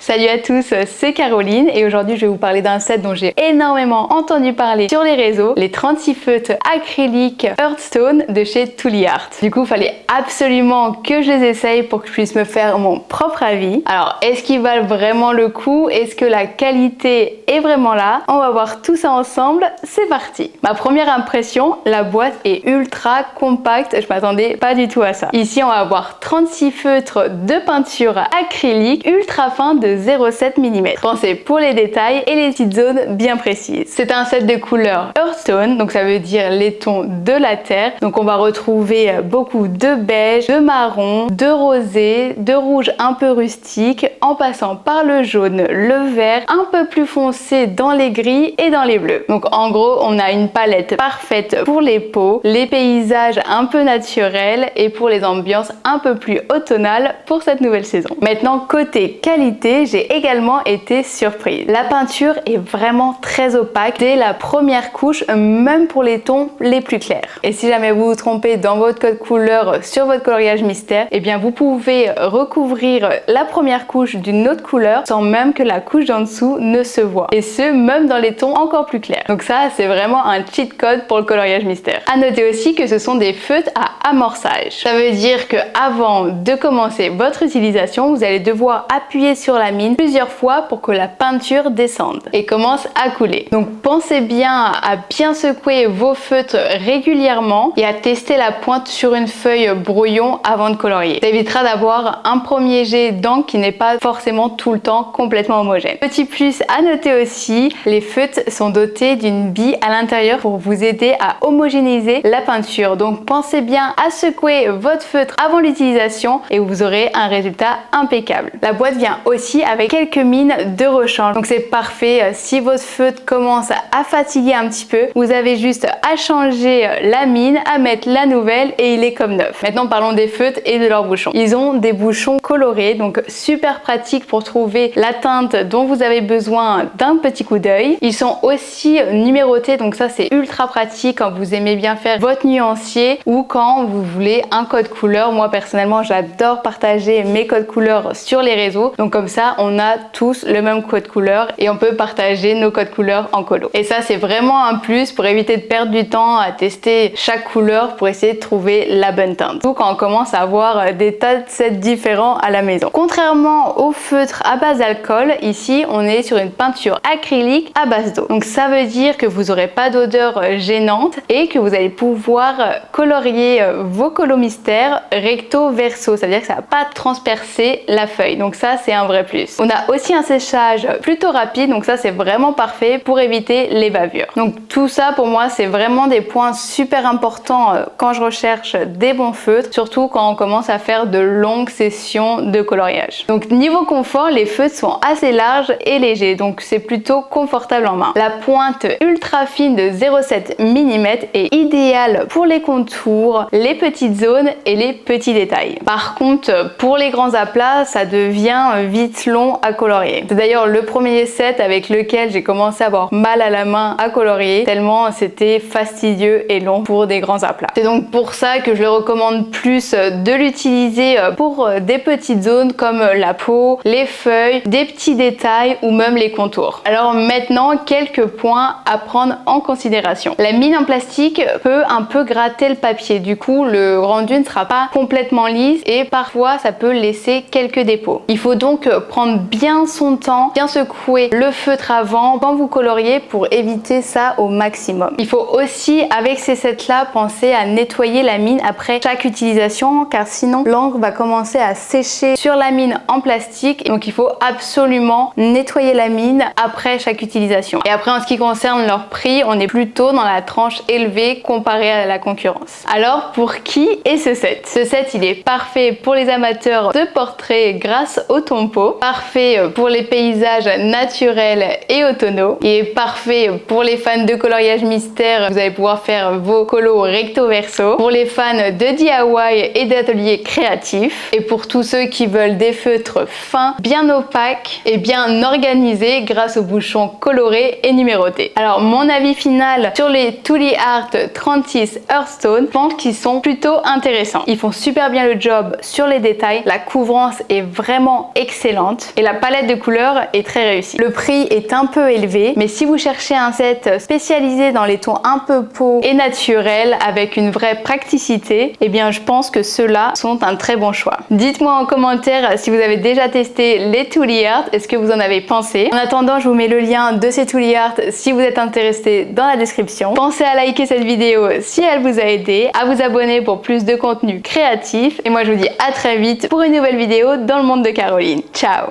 Salut à tous, c'est Caroline et aujourd'hui je vais vous parler d'un set dont j'ai énormément entendu parler sur les réseaux, les 36 feutres acryliques Earthstone de chez Tooly Art. Du coup, il fallait absolument que je les essaye pour que je puisse me faire mon propre avis. Alors, est-ce qu'ils valent vraiment le coup? Est-ce que la qualité est vraiment là? On va voir tout ça ensemble, c'est parti! Ma première impression, la boîte est ultra compacte, je m'attendais pas du tout à ça. Ici, on va avoir 36 feutres de peinture acrylique ultra fin de 0,7 mm. Pensez pour les détails et les petites zones bien précises. C'est un set de couleurs Earthstone, donc ça veut dire les tons de la terre. Donc on va retrouver beaucoup de beige, de marron, de rosé, de rouge un peu rustique, en passant par le jaune, le vert, un peu plus foncé dans les gris et dans les bleus. Donc en gros, on a une palette parfaite pour les peaux, les paysages un peu naturels et pour les ambiances un peu plus automnales pour cette nouvelle saison. Maintenant, côté qualité, j'ai également été surprise. La peinture est vraiment très opaque dès la première couche, même pour les tons les plus clairs. Et si jamais vous vous trompez dans votre code couleur sur votre coloriage mystère, eh bien vous pouvez recouvrir la première couche d'une autre couleur sans même que la couche d'en dessous ne se voit. Et ce, même dans les tons encore plus clairs. Donc ça, c'est vraiment un cheat code pour le coloriage mystère. À noter aussi que ce sont des feutres à amorçage. Ça veut dire que avant de commencer votre utilisation, vous allez devoir appuyer sur la mine plusieurs fois pour que la peinture descende et commence à couler. Donc pensez bien à bien secouer vos feutres régulièrement et à tester la pointe sur une feuille brouillon avant de colorier. Ça évitera d'avoir un premier jet d'encre qui n'est pas forcément tout le temps complètement homogène. Petit plus à noter aussi, les feutres sont dotés d'une bille à l'intérieur pour vous aider à homogénéiser la peinture. Donc pensez bien à secouer votre feutre avant l'utilisation et vous aurez un résultat impeccable. La boîte vient aussi avec quelques mines de rechange, donc c'est parfait si votre feutre commence à fatiguer un petit peu, vous avez juste à changer la mine, à mettre la nouvelle et il est comme neuf. Maintenant parlons des feutres et de leurs bouchons. Ils ont des bouchons colorés, donc super pratique pour trouver la teinte dont vous avez besoin d'un petit coup d'œil. Ils sont aussi numérotés, donc ça c'est ultra pratique quand vous aimez bien faire votre nuancier ou quand vous voulez un code couleur. Moi personnellement j'adore partager mes codes couleurs sur les réseaux, donc comme ça on a tous le même code couleur et on peut partager nos codes couleurs en colo. Et ça c'est vraiment un plus pour éviter de perdre du temps à tester chaque couleur pour essayer de trouver la bonne teinte. Surtout quand on commence à avoir des tas de sets différents à la maison. Contrairement au feutre à base d'alcool, ici on est sur une peinture acrylique à base d'eau. Donc ça veut dire que vous n'aurez pas d'odeur gênante et que vous allez pouvoir colorier vos colos mystères recto verso. Ça veut dire que ça va pas transpercer la feuille. Donc ça c'est un vrai plus. On a aussi un séchage plutôt rapide, donc ça c'est vraiment parfait pour éviter les bavures. Donc tout ça pour moi c'est vraiment des points super importants quand je recherche des bons feutres, surtout quand on commence à faire de longues sessions de coloriage. Donc niveau confort, les feutres sont assez larges et légers, donc c'est plutôt confortable en main. La pointe ultra fine de 0,7 mm est idéale pour les contours, les petites zones et les petits détails. Par contre, pour les grands aplats, ça devient vite long à colorier. C'est d'ailleurs le premier set avec lequel j'ai commencé à avoir mal à la main à colorier, tellement c'était fastidieux et long pour des grands aplats. C'est donc pour ça que je le recommande plus de l'utiliser pour des petites zones comme la peau, les feuilles, des petits détails ou même les contours. Alors maintenant, quelques points à prendre en considération. La mine en plastique peut un peu gratter le papier, du coup le rendu ne sera pas complètement lisse et parfois ça peut laisser quelques dépôts. Il faut donc prendre bien son temps, bien secouer le feutre avant quand vous coloriez pour éviter ça au maximum. Il faut aussi avec ces sets là penser à nettoyer la mine après chaque utilisation car sinon l'encre va commencer à sécher sur la mine en plastique, donc il faut absolument nettoyer la mine après chaque utilisation. Et après en ce qui concerne leur prix, on est plutôt dans la tranche élevée comparée à la concurrence. Alors pour qui est ce set? Ce set il est parfait pour les amateurs de portraits grâce au tompo, parfait pour les paysages naturels et automnaux, il est parfait pour les fans de coloriage mystère, vous allez pouvoir faire vos colos recto verso, pour les fans de DIY et d'ateliers créatifs et pour tous ceux qui veulent des feutres fins, bien opaques et bien organisés grâce aux bouchons colorés et numérotés. Alors mon avis final sur les Tooly Art 36 Earthstone, je pense qu'ils sont plutôt intéressants. Ils font super bien le job sur les détails, la couvrance est vraiment excellente élégante et la palette de couleurs est très réussie. Le prix est un peu élevé, mais si vous cherchez un set spécialisé dans les tons un peu peau et naturel avec une vraie praticité, eh bien je pense que ceux-là sont un très bon choix. Dites-moi en commentaire si vous avez déjà testé les Tooly Art et ce que vous en avez pensé. En attendant, je vous mets le lien de ces Tooly Art si vous êtes intéressé dans la description. Pensez à liker cette vidéo si elle vous a aidé, à vous abonner pour plus de contenu créatif et moi je vous dis à très vite pour une nouvelle vidéo dans le monde de Caroline. Ciao!